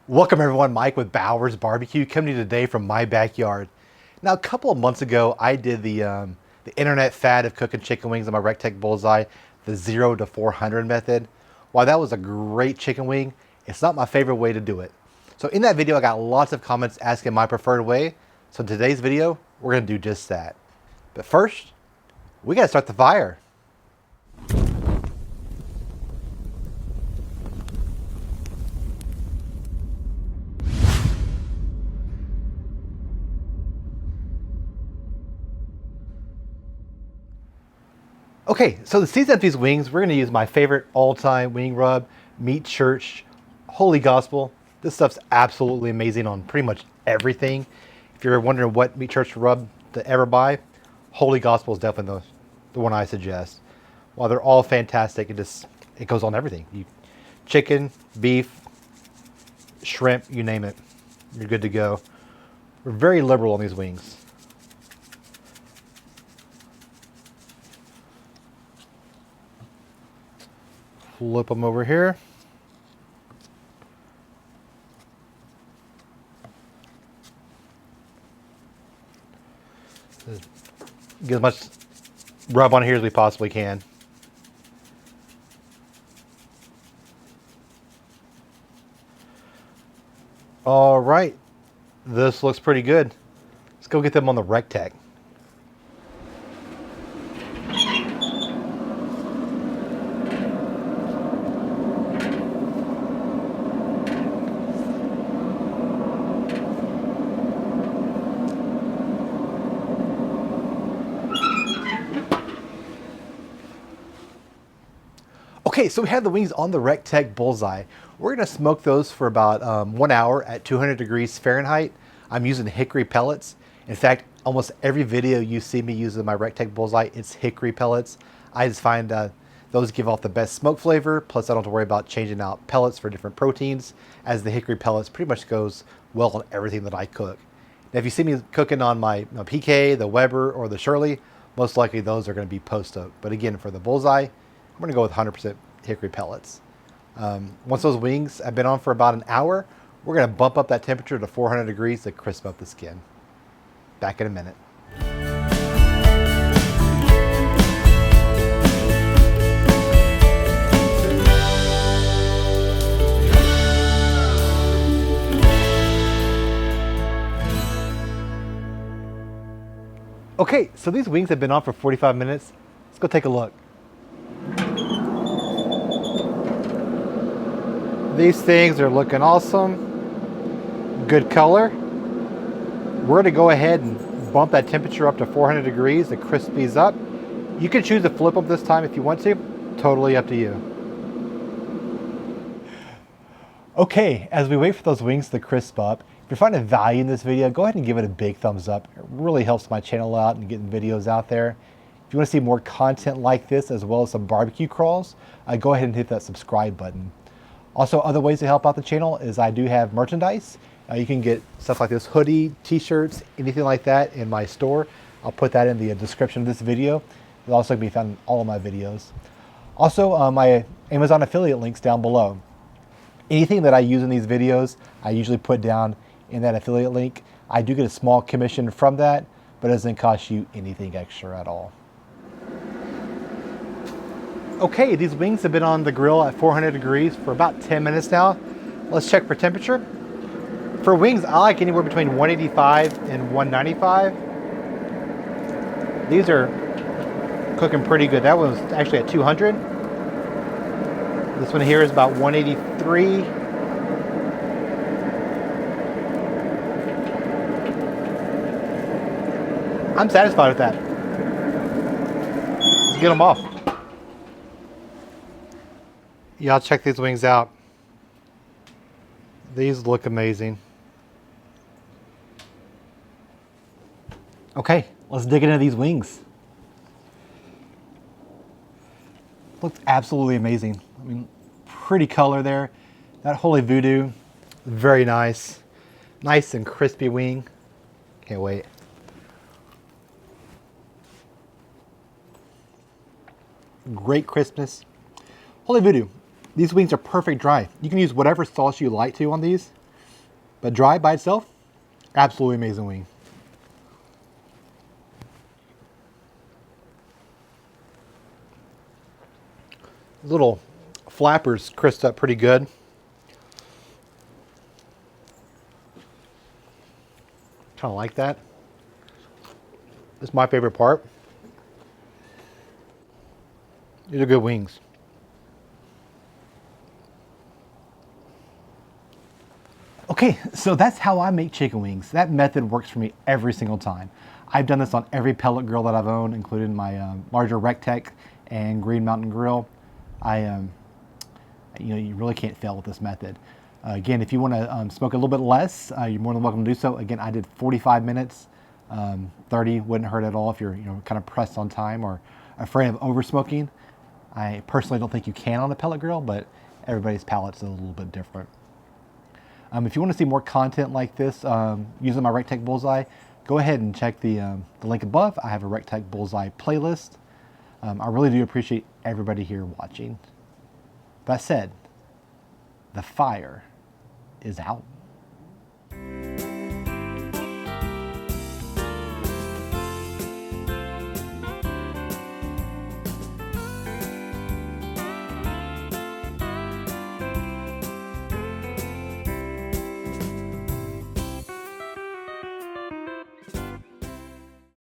Welcome everyone, Mike with Bowers Barbecue coming to you today from my backyard. Now a couple of months ago I did the internet fad of cooking chicken wings on my Recteq Bullseye, the 0 to 400 method. While that was a great chicken wing, it's not my favorite way to do it. So in that video I got lots of comments asking my preferred way, so in today's video we're going to do just that. But first, we got to start the fire. Okay, so to season up these wings, we're going to use my favorite all-time wing rub, Meath Church Holy Gospel. This stuff's absolutely amazing on pretty much everything. If you're wondering what Meath Church rub to ever buy, Holy Gospel is definitely the one I suggest. While they're all fantastic, it goes on everything. Chicken, beef, shrimp, you name it, you're good to go. We're very liberal on these wings. Flip them over here. Get as much rub on here as we possibly can. All right, this looks pretty good. Let's go get them on the Recteq. Okay, so we have the wings on the Recteq Bullseye. We're gonna smoke those for about 1 hour at 200 degrees Fahrenheit. I'm using hickory pellets. In fact, almost every video you see me using my Recteq Bullseye, it's hickory pellets. I just find those give off the best smoke flavor, plus I don't have to worry about changing out pellets for different proteins, as the hickory pellets pretty much goes well on everything that I cook. Now, if you see me cooking on my PK, the Weber, or the Shirley, most likely those are gonna be post-oak. But again, for the Bullseye, I'm gonna go with 100% hickory pellets. Once those wings have been on for about an hour, we're going to bump up that temperature to 400 degrees to crisp up the skin. Back in a minute. Okay, so these wings have been on for 45 minutes. Let's go take a look. These things are looking awesome. Good color. We're gonna go ahead and bump that temperature up to 400 degrees to crisp these up. You can choose to flip them this time if you want to. Totally up to you. Okay, as we wait for those wings to crisp up, if you're finding value in this video, go ahead and give it a big thumbs up. It really helps my channel out and getting videos out there. If you want to see more content like this, as well as some barbecue crawls, go ahead and hit that subscribe button. Also, other ways to help out the channel is I do have merchandise. You can get stuff like this hoodie, t-shirts, anything like that in my store. I'll put that in the description of this video. It'll also be found in all of my videos. Also, my Amazon affiliate links down below. Anything that I use in these videos, I usually put down in that affiliate link. I do get a small commission from that, but it doesn't cost you anything extra at all. Okay, these wings have been on the grill at 400 degrees for about 10 minutes now. Let's check for temperature. For wings, I like anywhere between 185 and 195. These are cooking pretty good. That one was actually at 200. This one here is about 183. I'm satisfied with that. Let's get them off. Y'all check these wings out. These look amazing. Okay, let's dig into these wings. Looks absolutely amazing. I mean, pretty color there. That Holy Voodoo, very nice. Nice and crispy wing. Can't wait. Great crispness. Holy Voodoo. These wings are perfect dry. You can use whatever sauce you like to on these. But dry by itself, absolutely amazing wing. Little flappers crisped up pretty good. Kind of like that. This is my favorite part. These are good wings. Okay, so that's how I make chicken wings. That method works for me every single time. I've done this on every pellet grill that I've owned, including my larger Recteq and Green Mountain grill. You really can't fail with this method. Again, if you want to smoke a little bit less, you're more than welcome to do so. Again, I did 45 minutes. 30 wouldn't hurt at all if you're kind of pressed on time or afraid of over smoking. I personally don't think you can on a pellet grill, but everybody's palate's a little bit different. If you want to see more content like this using my Recteq Bullseye, go ahead and check the link above. I have a Recteq Bullseye playlist. I really do appreciate everybody here watching. That said, the fire is out.